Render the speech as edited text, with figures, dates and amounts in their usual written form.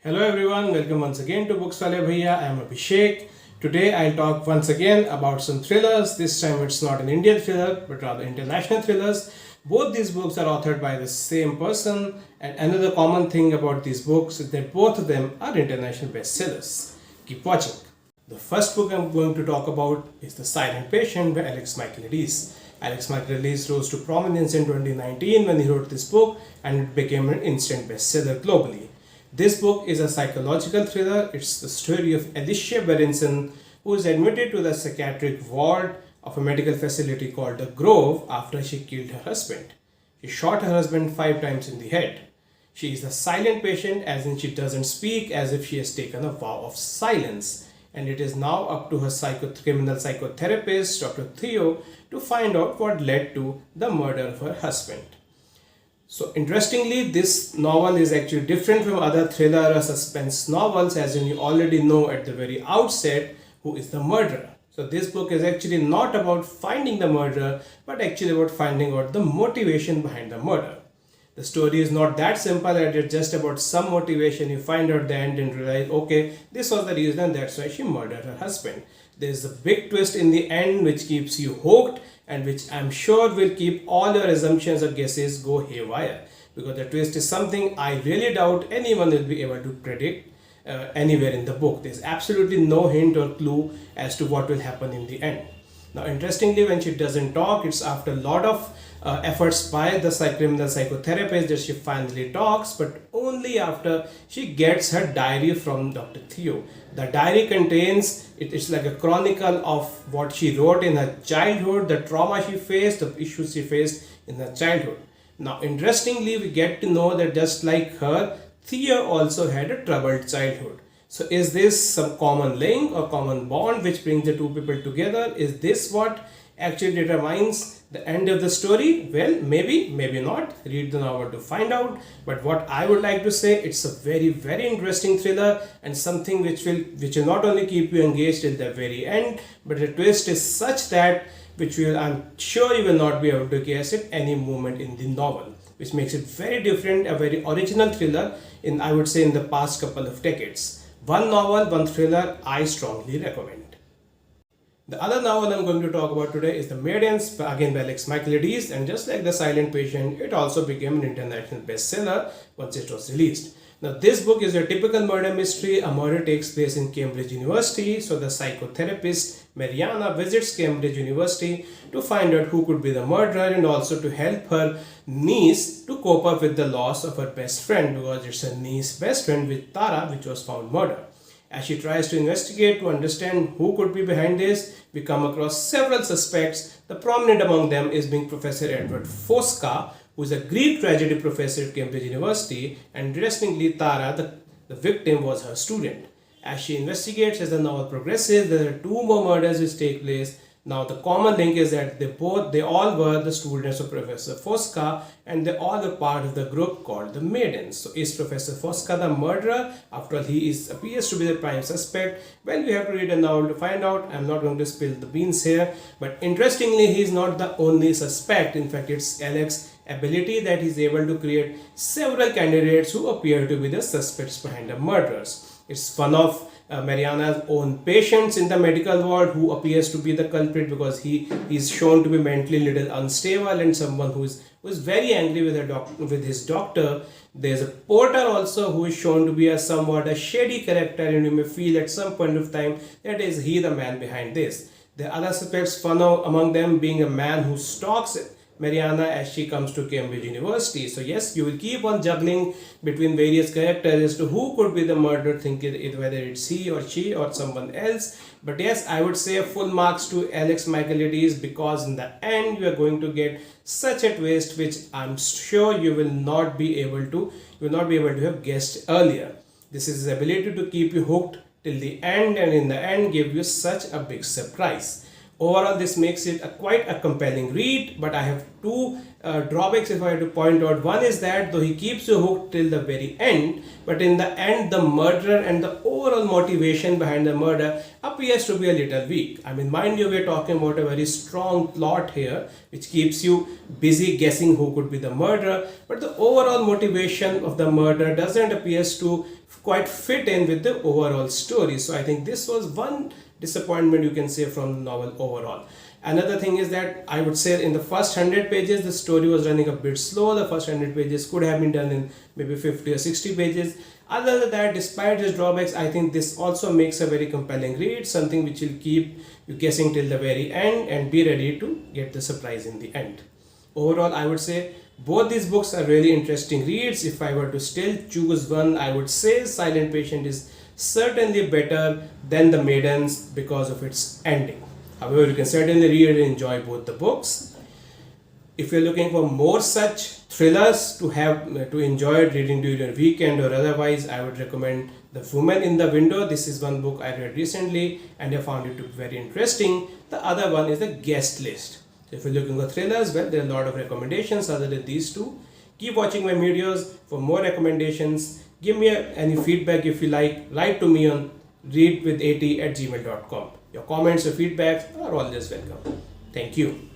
Hello everyone, welcome once again to Books Wale Bhaiya. I am Abhishek. Today I'll talk once again about some thrillers. This time it's not an Indian thriller but rather international thrillers. Both these books are authored by the same person, and another common thing about these books is that both of them are international bestsellers. Keep watching. The first book I'm going to talk about is The Silent Patient by Alex Michaledes. Alex Michaledes rose to prominence in 2019 when he wrote this book, and it became an instant bestseller globally. This book is a psychological thriller. It's the story of Alicia Berenson, who is admitted to the psychiatric ward of a medical facility called the Grove after she killed her husband. She shot her husband 5 times in the head. She is a silent patient, as in she doesn't speak, as if she has taken a vow of silence. And it is now up to her criminal psychotherapist, Dr. Theo, to find out what led to the murder of her husband. So interestingly, this novel is actually different from other thriller or suspense novels, as in you already know at the very outset who is the murderer. So this book is actually not about finding the murderer, but actually about finding out the motivation behind the murder. The story is not that simple that it's just about some motivation. You find out the end and realize, okay, this was the reason, that's why she murdered her husband. There is a big twist in the end which keeps you hooked and which I'm sure will keep all your assumptions or guesses go haywire. Because the twist is something I really doubt anyone will be able to predict anywhere in the book. There's absolutely no hint or clue as to what will happen in the end. Now, interestingly, when she doesn't talk, it's after a lot of efforts by the criminal psychotherapist that she finally talks, but only after she gets her diary from Dr. Theo. The diary contains, it's like a chronicle of what she wrote in her childhood, the trauma she faced, the issues she faced in her childhood. Now, interestingly, we get to know that just like her, Theo also had a troubled childhood. So is this some common link or common bond which brings the two people together? Is this what actually determines the end of the story? Well, maybe, maybe not. Read the novel to find out. But what I would like to say, it's a very, very interesting thriller and something which will not only keep you engaged at the very end, but the twist is such that I'm sure you will not be able to guess at any moment in the novel, which makes it very different, a very original thriller I would say in the past couple of decades. One novel, one thriller I strongly recommend. The other novel I'm going to talk about today is The Maidens, again by Alex Michaledes, and just like The Silent Patient, it also became an international bestseller once it was released. Now, this book is a typical murder mystery. A murder takes place in Cambridge University, so the psychotherapist Mariana visits Cambridge University to find out who could be the murderer and also to help her niece to cope up with the loss of her best friend, because it's her niece's best friend with Tara, which was found murdered. As she tries to investigate to understand who could be behind this, we come across several suspects. The prominent among them is being Professor Edward Fosca, who is a Greek tragedy professor at Cambridge University, and interestingly, Tara, the victim, was her student. As she investigates, as the novel progresses, there are two more murders which take place. Now, the common link is that they all were the students of Professor Fosca, and they all were part of the group called the Maidens. So, is Professor Fosca the murderer? After all, he appears to be the prime suspect. Well, we have to read a novel to find out. I'm not going to spill the beans here, but interestingly, he is not the only suspect. In fact, it's Alex's ability that he's able to create several candidates who appear to be the suspects behind the murders. It's one of Mariana's own patients in the medical ward who appears to be the culprit, because he is shown to be mentally little unstable and someone who is very angry with his doctor. There's a porter also who is shown to be a somewhat a shady character, and you may feel at some point of time that is he the man behind this. The other suspects, one among them being a man who stalks Mariana as she comes to Cambridge University. So yes, you will keep on juggling between various characters as to who could be the murderer, thinking whether it's he or she or someone else. But yes, I would say full marks to Alex Michaledes, because in the end you are going to get such a twist which I'm sure you will not be able to have guessed earlier. This is his ability to keep you hooked till the end, and in the end give you such a big surprise. Overall, this makes it quite a compelling read, but I have two drawbacks if I had to point out. One is that though he keeps you hooked till the very end, but in the end the murderer and the overall motivation behind the murder appears to be a little weak. I mean, mind you, we're talking about a very strong plot here which keeps you busy guessing who could be the murderer, but the overall motivation of the murder doesn't appear to quite fit in with the overall story. So I think this was one disappointment you can say from the novel overall. Another thing is that I would say in the first 100 pages the story was running a bit slow. The first 100 pages could have been done in maybe 50 or 60 pages. Other than that, despite its drawbacks, I think this also makes a very compelling read, something which will keep you guessing till the very end and be ready to get the surprise in the end. Overall, I would say both these books are really interesting reads. If I were to still choose one, I would say Silent Patient is certainly better than The Maidens because of its ending. However, you can certainly read and enjoy both the books. If you're looking for more such thrillers to enjoy reading during a weekend or otherwise, I would recommend The Woman in the Window. This is one book I read recently and I found it to be very interesting. The other one is The Guest List. So if you're looking for thrillers, well, there are a lot of recommendations other than these two. Keep watching my videos for more recommendations. Give me any feedback if you like. Write to me on readwith80@gmail.com. Your comments or feedbacks are always welcome. Thank you.